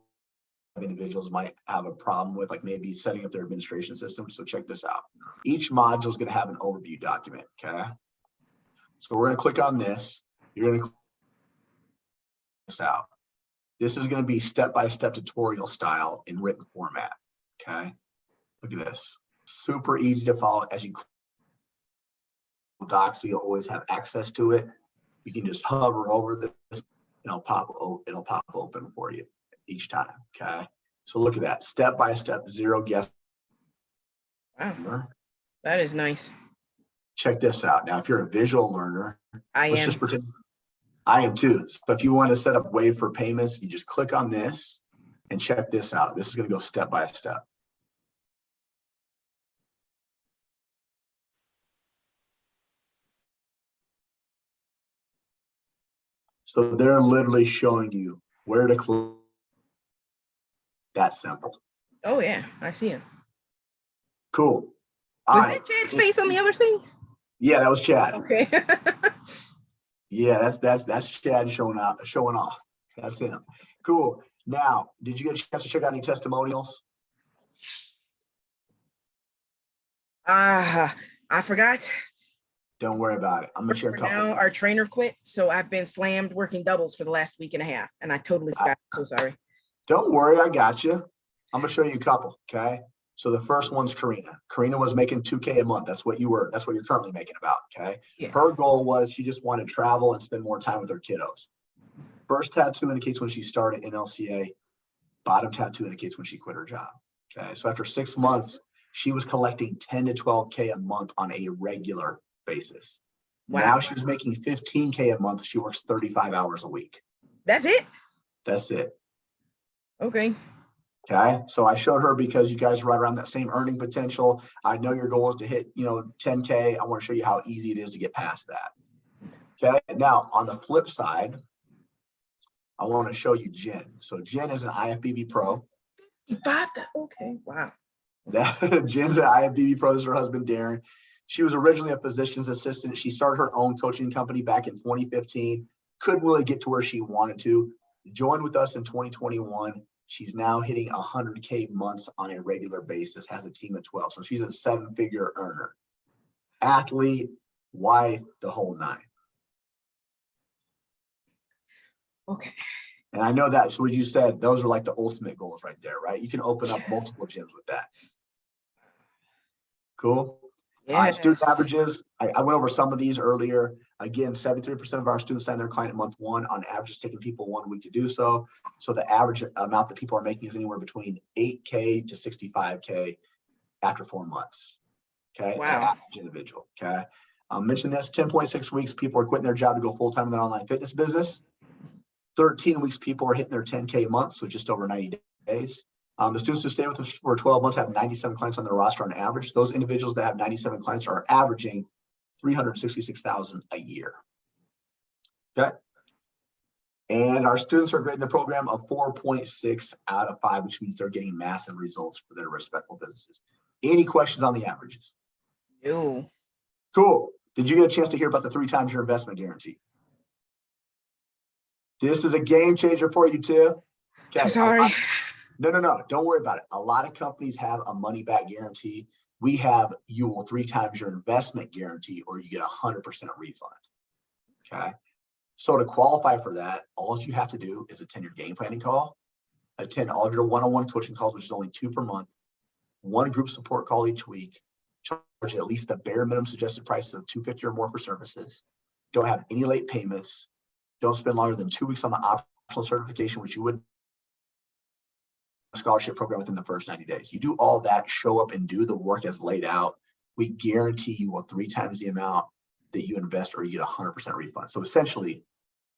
individuals might have a problem with like maybe setting up their administration system. So check this out. Each module is going to have an overview document. Okay. So we're going to click on this. You're going to click this out. This is going to be step-by-step tutorial style in written format. Okay. Look at this. Super easy to follow as you docs, so you'll always have access to it. You can just hover over this, and it'll pop open for you each time. Okay. So look at that. Step by step, zero guess. Wow. That is nice. Check this out. Now, if you're a visual learner, let's just pretend I am too. So if you want to set up wave for payments, you just click on this and check this out. This is going to go step by step. So they're literally showing you where to click. That simple. Oh yeah, I see him. Cool. Was that Chad's face on the other thing? Yeah, that was Chad. Okay. Yeah, that's Chad showing off. That's him. Cool. Now, did you get a chance to check out any testimonials? I forgot. Don't worry about it. I'm gonna share a couple. Now our trainer quit, so I've been slammed working doubles for the last week and a half, and I totally forgot. So sorry. Don't worry, I got you. I'm gonna show you a couple. Okay. So the first one's Karina. Karina was making $2K a month. That's what you're currently making about. Okay. Yeah. Her goal was she just wanted to travel and spend more time with her kiddos. First tattoo indicates when she started NLCA. Bottom tattoo indicates when she quit her job. Okay. So after 6 months, she was collecting 10 to 12K a month on a regular basis. Wow. Now she's making 15K a month. She works 35 hours a week. That's it? That's it. Okay. Okay. So I showed her because you guys are right around that same earning potential. I know your goal is to hit, 10K. I want to show you how easy it is to get past that. Okay. Now on the flip side, I want to show you Jen. So Jen is an IFBB pro. Okay. Wow. Jen's an IFBB pro. Is her husband, Darren. She was originally a physician's assistant. She started her own coaching company back in 2015. Couldn't really get to where she wanted to. Joined with us in 2021. She's now hitting 100K months on a regular basis, has a team of 12. So she's a 7-figure earner. Athlete, wife, the whole nine. Okay. And I know that's what you said. Those are like the ultimate goals right there, right? You can open up multiple gyms with that. Cool. Yes. Student averages. I went over some of these earlier. Again, 73% of our students sign their client in month 1. On average, it's taking people 1 week to do so. So the average amount that people are making is anywhere between 8K to 65K after 4 months. Okay. Wow. Average individual. Okay. Mention this: 10.6 weeks, people are quitting their job to go full time in their online fitness business. 13 weeks, people are hitting their 10K a month, so just over 90 days. The students who stay with us for 12 months have 97 clients on their roster on average. Those individuals that have 97 clients are averaging $366,000 a year. Okay. And our students are grading the program of 4.6 out of 5, which means they're getting massive results for their respectful businesses. Any questions on the averages? No. Cool. Did you get a chance to hear about the 3 times your investment guarantee? This is a game changer for you too. Okay. I'm sorry. No. Don't worry about it. A lot of companies have a money back guarantee. We have you will 3 times your investment guarantee, or you get 100% refund. Okay. So to qualify for that, all you have to do is attend your game planning call, attend all of your one-on-one coaching calls, which is only 2 per month, 1 group support call each week, charge at least the bare minimum suggested price of $250 or more for services. Don't have any late payments. Don't spend longer than 2 weeks on the optional certification, which you would scholarship program within the first 90 days. You do all that, show up and do the work as laid out. We guarantee you will 3 times the amount that you invest, or you get 100% refund. So essentially,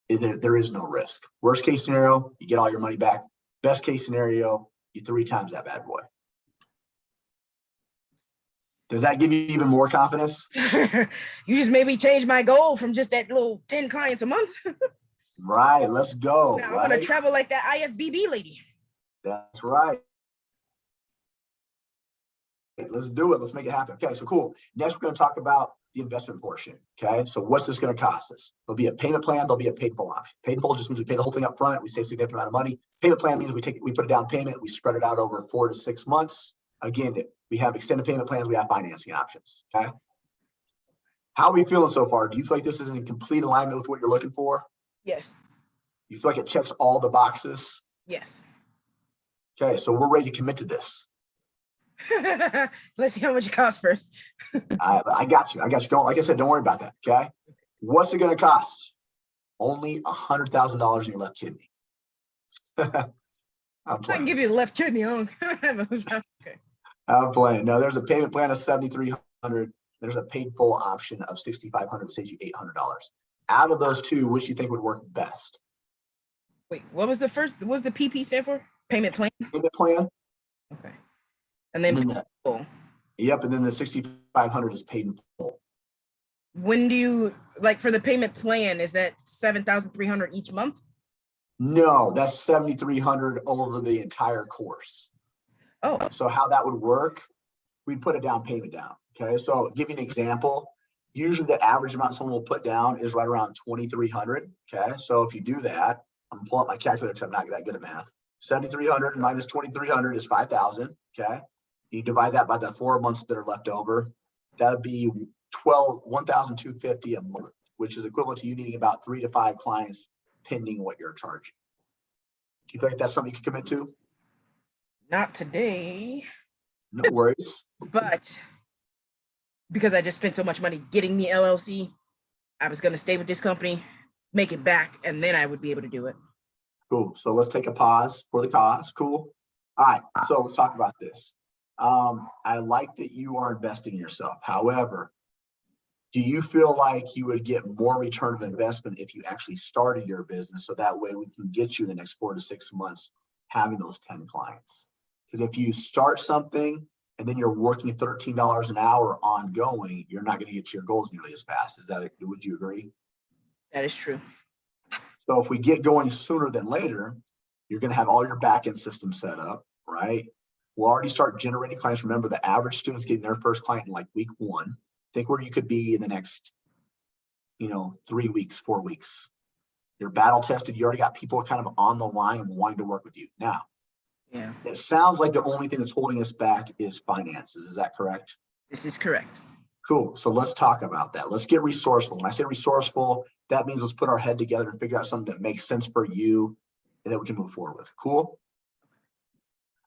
there is no risk. Worst case scenario, you get all your money back. Best case scenario, you 3 times that bad boy. Does that give you even more confidence? You just made me change my goal from just that little 10 clients a month. Right. Let's go. Now right? I want to travel like that IFBB lady. That's right. Let's do it. Let's make it happen. Okay, so cool. Next, we're going to talk about the investment portion. Okay, so what's this going to cost us? There'll be a payment plan. There'll be a paid full option. Paid full just means we pay the whole thing up front. We save a significant amount of money. Payment plan means we put a down payment. We spread it out over 4 to 6 months. Again, we have extended payment plans. We have financing options. Okay. How are we feeling so far? Do you feel like this is in complete alignment with what you're looking for? Yes. You feel like it checks all the boxes? Yes. Okay, so we're ready to commit to this. Let's see how much it costs first. I got you. Don't, like I said, don't worry about that. Okay. What's it going to cost? Only $100,000 in your left kidney. I can give you the left kidney. Okay. I'm playing. No, there's a payment plan of $7,300. There's a paid full option of $6,500, saves you $800. Out of those 2, which do you think would work best? Wait, what was the first? What was the PP stand for? Payment plan. Payment plan. Okay. And then full. Yep, and then the $6,500 is paid in full. When do you like for the payment plan? Is that 7,300 each month? No, that's 7,300 over the entire course. Oh, So how that would work, we'd put a down payment down. Okay. So give you an example. Usually the average amount someone will put down is right around 2,300. Okay. So if you do that, I'm gonna pull up my calculator because I'm not that good at math. 7,300 minus 2,300 is 5,000. Okay. You divide that by the 4 months that are left over. That'd be 1,250 a month, which is equivalent to you needing about 3 to 5 clients pending what you're charging. Do you feel like that's something you can commit to? not today, No worries. but because I just spent so much money getting the LLC, I was going to stay with this company, make it back, and then I would be able to do it. Cool. So let's take a pause for the cause. Cool. All right. So let's talk about this. I like that you are investing in yourself. However, do you feel like you would get more return of investment if you actually started your business? So that way we can get you the next 4 to 6 months having those 10 clients. Because if you start something and then you're working $13 an hour ongoing, you're not going to get to your goals nearly as fast. Would you agree? That is true. So if we get going sooner than later, you're going to have all your backend systems set up, right? We'll already start generating clients. Remember, the average student's getting their first client in like week 1. Think where you could be in the next, 3 weeks, 4 weeks. You're battle tested. You already got people kind of on the line and wanting to work with you. Now, Yeah, it sounds like the only thing that's holding us back is finances. Is that correct? this is correct. Cool. So let's talk about that. Let's get resourceful. When I say resourceful, that means let's put our head together and figure out something that makes sense for you and that we can move forward with. Cool.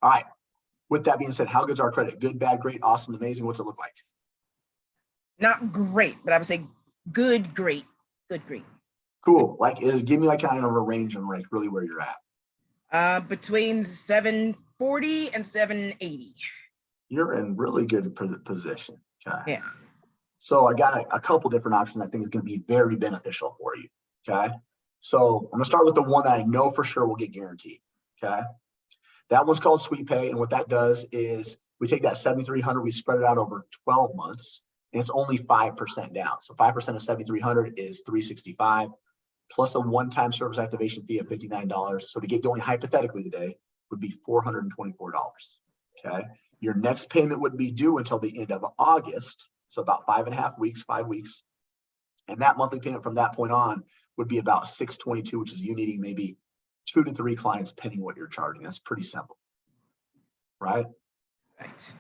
All right. With that being said, how good's our credit? Good, bad, great, awesome, amazing. What's it look like? Not great, but I would say good, great, good, great. Cool. Give me like kind of a range on like really where you're at. Between 740 and 780. You're in really good position. Okay. Yeah. So I got a couple different options I think is going to be very beneficial for you. Okay. So I'm going to start with the one that I know for sure will get guaranteed. Okay. That one's called Sweet Pay. And what that does is we take that 7,300, we spread it out over 12 months, and it's only 5% down. So 5% of 7,300 is 365 plus a one-time service activation fee of $59. So to get going hypothetically today would be $424. Okay. Your next payment would be due until the end of August. So about 5.5 weeks, 5 weeks. And that monthly payment from that point on would be about $622, which is you needing maybe 2 to 3 clients pending what you're charging. That's pretty simple, right? Right.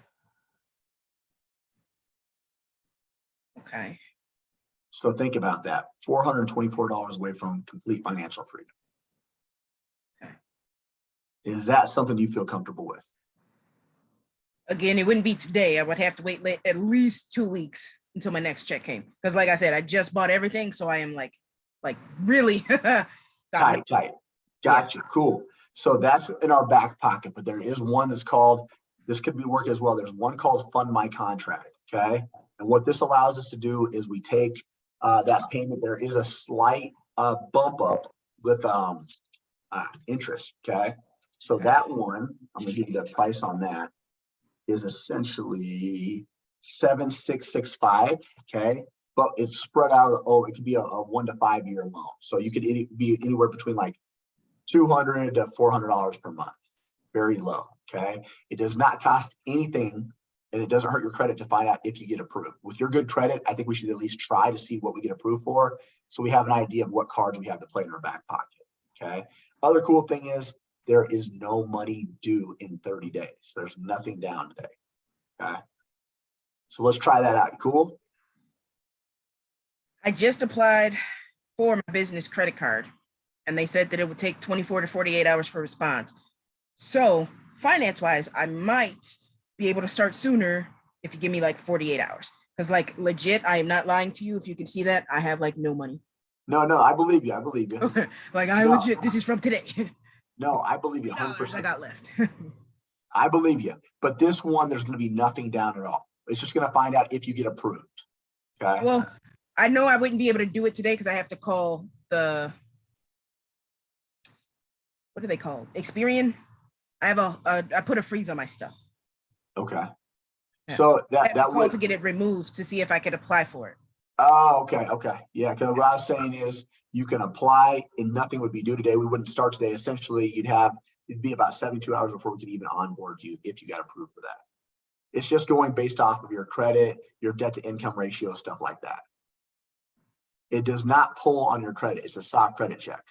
Okay. So think about that. $424 away from complete financial freedom. Okay. Is that something you feel comfortable with? Again, it wouldn't be today. I would have to wait at least 2 weeks until my next check came. Because like I said, I just bought everything. So I am like really tight. Gotcha. Yeah. Cool. So that's in our back pocket, but there is one that's called, this could be work as well. There's one called Fund My Contract. Okay. And what this allows us to do is we take that payment. There is a slight bump up with interest. Okay. So that one, I'm going to give you the price on that, is essentially 7,665. Okay. But it's spread out. Oh, it could be a 1 to 5 year loan. So you could be anywhere between like $200 to $400 per month. Very low. Okay. It does not cost anything and it doesn't hurt your credit to find out if you get approved. With your good credit, I think we should at least try to see what we get approved for, so we have an idea of what cards we have to play in our back pocket. Okay. Other cool thing is there is no money due in 30 days. There's nothing down today. Okay. So let's try that out. Cool. I just applied for my business credit card and they said that it would take 24 to 48 hours for response. So finance-wise, I might be able to start sooner if you give me like 48 hours. Because like legit, I am not lying to you. If you can see that, I have like no money. No, I believe you. Like I legit, this is from today. No, I believe you 100%. I got left. I believe you. But this one, there's going to be nothing down at all. It's just going to find out if you get approved. Okay. Well, I know I wouldn't be able to do it today because I have to call the, what do they call it? Experian. I have I put a freeze on my stuff. Okay. Yeah. So that would to get it removed to see if I could apply for it. Oh, okay, okay. Yeah, because what I was saying is you can apply and nothing would be due today. We wouldn't start today. Essentially, it'd be about 72 hours before we could even onboard you if you got approved for that. It's just going based off of your credit, your debt to income ratio, stuff like that. It does not pull on your credit. It's a soft credit check.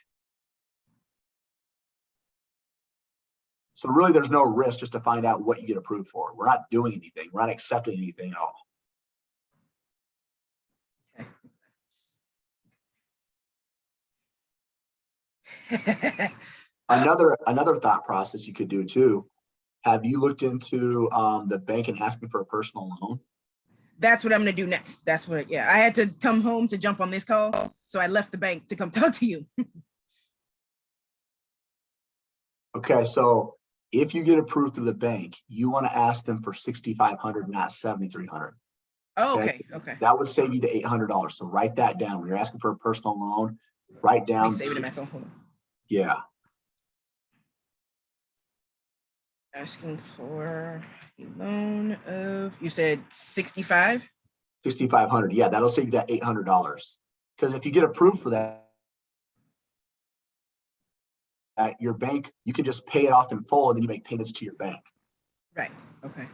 So really there's no risk just to find out what you get approved for. We're not doing anything. We're not accepting anything at all. Another thought process you could do too. Have you looked into the bank and asking for a personal loan? That's what I'm gonna do next. That's what, yeah. I had to come home to jump on this call, so I left the bank to come talk to you. Okay, so if you get approved through the bank, you want to ask them for 6,500, not 7,300. Oh, Okay, okay. that would save you the $800. So write that down. When you're asking for a personal loan, write Let me down. save it in my phone. Hold on. Yeah. Asking for a loan of, you said 65? 6,500. Yeah, that'll save you that $800. Because if you get approved for that, at your bank, you can just pay it off in full and then you make payments to your bank. Right. Okay.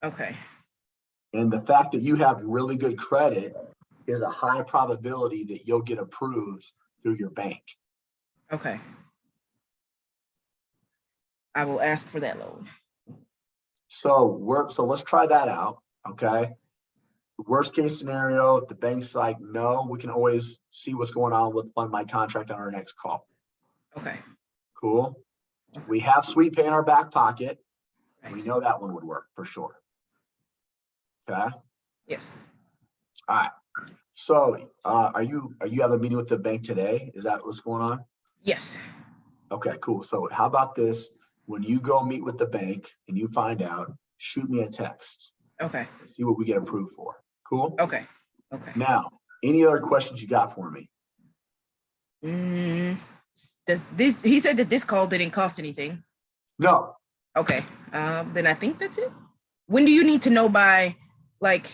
Okay. And the fact that you have really good credit is a high probability that you'll get approved through your bank. Okay. I will ask for that loan. So let's try that out. Okay. Worst case scenario, if the bank's like, no, we can always see what's going on with Fund My Contract on our next call. Okay. Cool. We have Sweet Pay in our back pocket. Right. We know that one would work for sure. Okay. Yes. All right. So are you have a meeting with the bank today? Is that what's going on? Yes. Okay, cool. So how about this? When you go meet with the bank and you find out, shoot me a text. Okay. See what we get approved for. Cool. Okay. Okay. Now, any other questions you got for me? Does this, he said that this call didn't cost anything. No. Okay. Then I think that's it. When do you need to know by, like,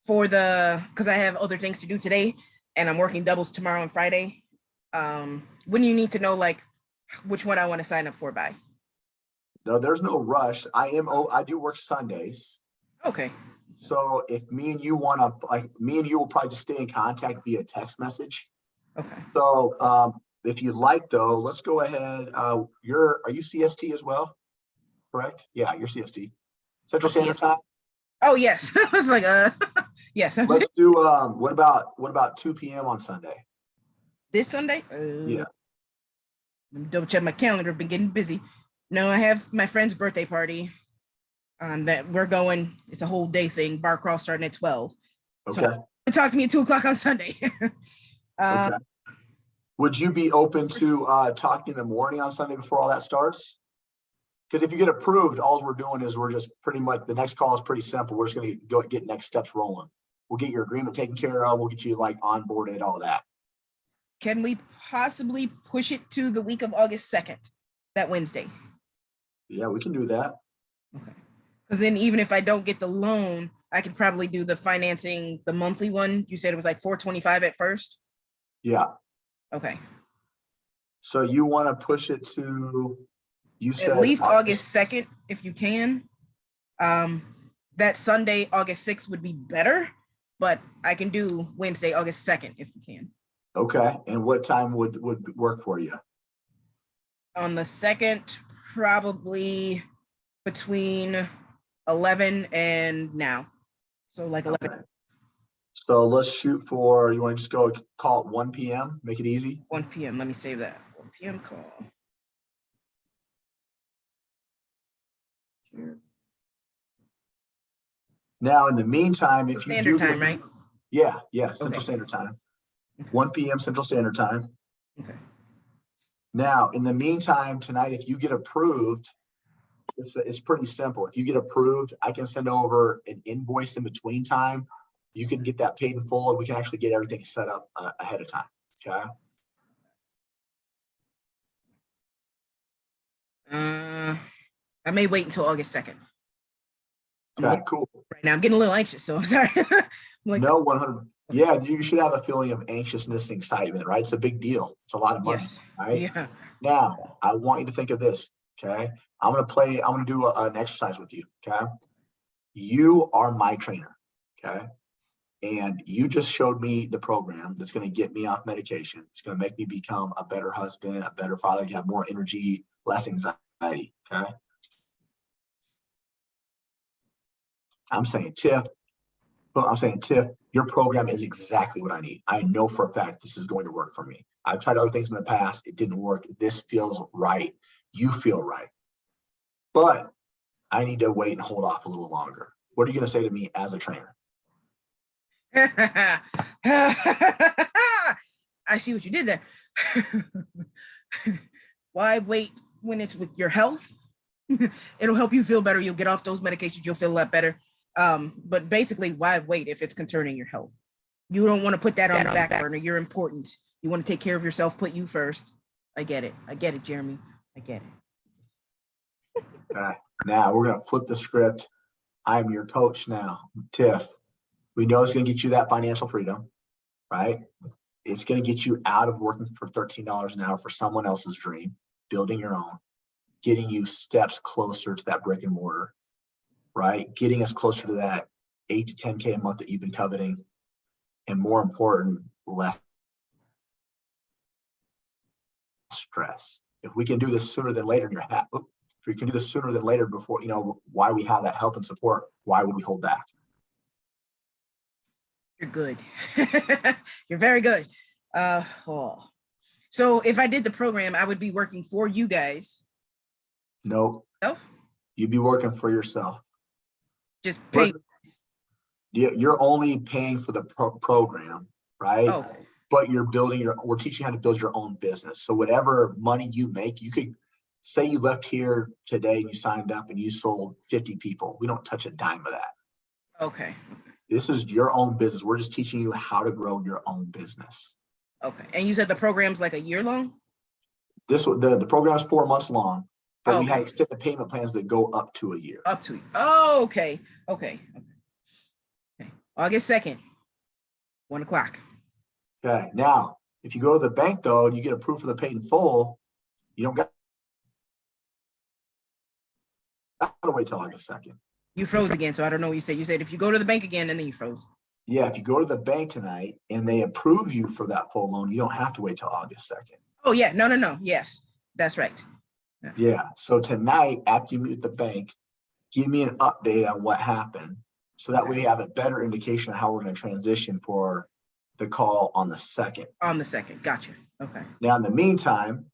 for the, because I have other things to do today and I'm working doubles tomorrow and Friday. When do you need to know, like, which one I want to sign up for by? No, there's no rush. I do work Sundays. Okay. So if me and you want to, like, me and you will probably just stay in contact via text message. Okay. So if you'd like though, let's go ahead. Are you CST as well? Correct? Yeah, you're CST. Central Standard Time. Oh yes. I was like, yes. Let's do what about 2 p.m. on Sunday? This Sunday? Yeah. Let me double check my calendar. I've been getting busy. No, I have my friend's birthday party. That we're going. It's a whole day thing. Bar crawl starting at 12. Okay. So talk to me at 2 o'clock on Sunday. Okay. Would you be open to talking in the morning on Sunday before all that starts? Because if you get approved, all we're doing is we're just pretty much, the next call is pretty simple. We're just going to go get next steps rolling. We'll get your agreement taken care of. We'll get you like onboarded, all that. Can we possibly push it to the week of August 2nd, that Wednesday? Yeah, we can do that. Okay. Because then even if I don't get the loan, I could probably do the financing, the monthly one. You said it was like $425 at first? Yeah. Okay. So you want to push it to, you said at least August 2nd, if you can. That Sunday, August 6th would be better, but I can do Wednesday, August 2nd, if you can. Okay. And what time would work for you? On the 2nd, probably between 11 and now. So like 11. Okay. So let's shoot for, you want to just go call it 1 p.m., make it easy? 1 p.m. Let me save that. 1 p.m. call. Sure. Now, in the meantime, if you Standard do time, right? Yeah, Central Okay. Standard Time. Okay. 1 p.m. Central Standard Time. Okay. Now, in the meantime, tonight, if you get approved, it's pretty simple. If you get approved, I can send over an invoice in between time. You can get that paid in full, and we can actually get everything set up ahead of time. Okay. I may wait until August 2nd. I'm Okay, like, cool. right now I'm getting a little anxious, so I'm sorry. I'm like, No, 100. Yeah, you should have a feeling of anxiousness and excitement, right? It's a big deal. It's a lot of money, yes, right? yeah. Now, I want you to think of this, okay? I'm gonna do an exercise with you, okay? You are my trainer, okay? And you just showed me the program that's gonna get me off medication. It's gonna make me become a better husband, a better father, have more energy, less anxiety, okay? I'm saying, Tiff, your program is exactly what I need. I know for a fact this is going to work for me. I've tried other things in the past. It didn't work. This feels right. You feel right. But I need to wait and hold off a little longer. What are you going to say to me as a trainer? I see what you did there. Why wait when it's with your health? It'll help you feel better. You'll get off those medications. You'll feel a lot better. But basically, why wait if it's concerning your health? You don't want to put that on the back burner. You're important. You want to take care of yourself. Put you first. I get it. I get it, Jeremy. I get it. Now we're going to flip the script. I'm your coach now, Tiff. We know it's going to get you that financial freedom, right? It's going to get you out of working for $13 an hour for someone else's dream, building your own, getting you steps closer to that brick and mortar, right? Getting us closer to that 8 to 10K a month that you've been coveting, and more important, less stress. If we can do this sooner than later in your hat, if we can do this sooner than later before, why we have that help and support, why would we hold back? You're good. You're very good. So if I did the program, I would be working for you guys. Nope. No? You'd be working for yourself. Just pay. You're only paying for the program, right? Oh. But we're teaching you how to build your own business. So whatever money you make, you could say you left here today and you signed up and you sold 50 people. We don't touch a dime of that. Okay. This is your own business. We're just teaching you how to grow your own business. Okay. And you said the program's like a year long? The program's 4 months long, but we Okay. have extended payment plans that go up to a year. Up to. Oh, okay. Okay. August 2nd, 1 o'clock. Okay. Now, if you go to the bank though, and you get approved for the paid in full, you don't got to wait till August 2nd. You froze again, so I don't know what you said. You said if you go to the bank again, and then you froze. Yeah, if you go to the bank tonight and they approve you for that full loan, you don't have to wait till August 2nd. Oh, yeah. No. Yes, that's right. Yeah. So tonight, after you meet the bank, give me an update on what happened. So that way we have a better indication of how we're going to transition for the call on the 2nd. On the 2nd. Gotcha. Okay. Now, in the meantime,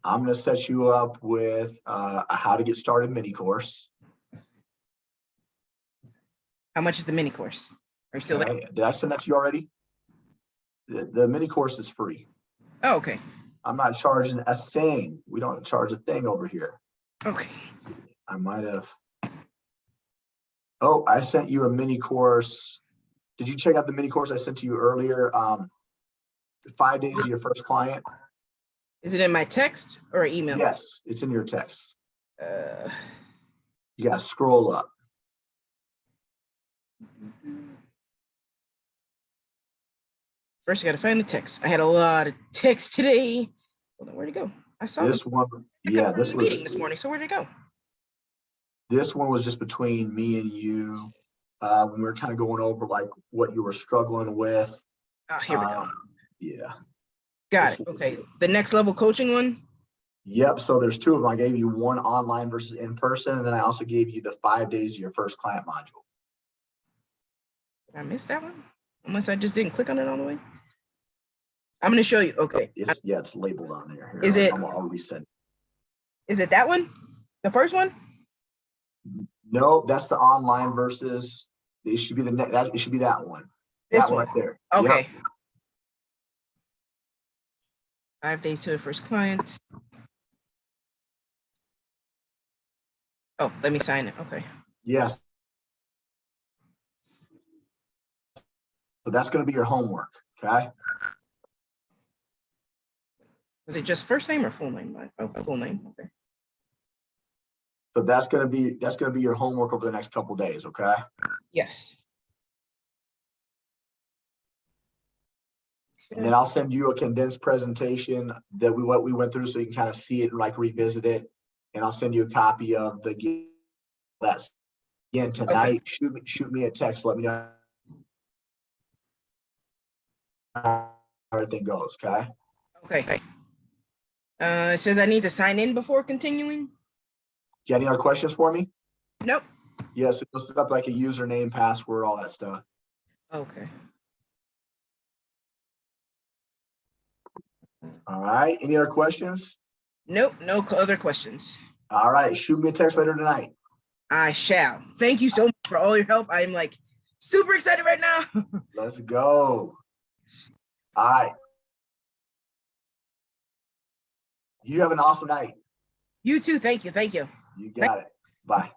I'm going to set you up with a how to get started mini course. How much is the mini course? Are you still there? Did I send that to you already? The mini course is free. Oh, okay. I'm not charging a thing. We don't charge a thing over here. Okay. I might have. Oh, I sent you a mini course. Did you check out the mini course I sent to you earlier? 5 days to your first client. Is it in my text or email? Yes, it's in your text. You gotta scroll up. First, I gotta find the text. I had a lot of text today. Hold on, where'd it go? I saw this one. Yeah, this was meeting this morning. So where'd it go? This one was just between me and you when we were kind of going over like what you were struggling with. Oh, here we go. Yeah. Got it. Okay. The next level coaching one? Yep. So there's 2 of them. I gave you one online versus in person. And then I also gave you the 5 days to your first client module. Did I miss that one? Unless I just didn't click on it all the way. I'm going to show you. Okay. It's labeled on there. Here, is it? I'll resend. Is it that one? The first one? No, that's the online versus. It should be it should be that one. This that one right there. Okay. Yep. 5 days to the first client. Oh, let me sign it. Okay. Yes. So that's going to be your homework. Okay. Was it just first name or full name? Oh, full name. Okay. So that's gonna be your homework over the next couple days, okay? Yes. And then I'll send you a condensed presentation that what we went through so you can kind of see it and like revisit it. And I'll send you a copy of that's again tonight. Okay. Shoot me a text. Let me know how everything goes. Okay. Okay. It says I need to sign in before continuing. You got any other questions for me? Nope. Yes, you'll set up like a username, password, all that stuff. Okay. All right. Any other questions? Nope. No other questions. All right. Shoot me a text later tonight. I shall. Thank you so much for all your help. I'm like super excited right now. Let's go. All right. You have an awesome night. You too. Thank you. Thank you. You got it. Bye.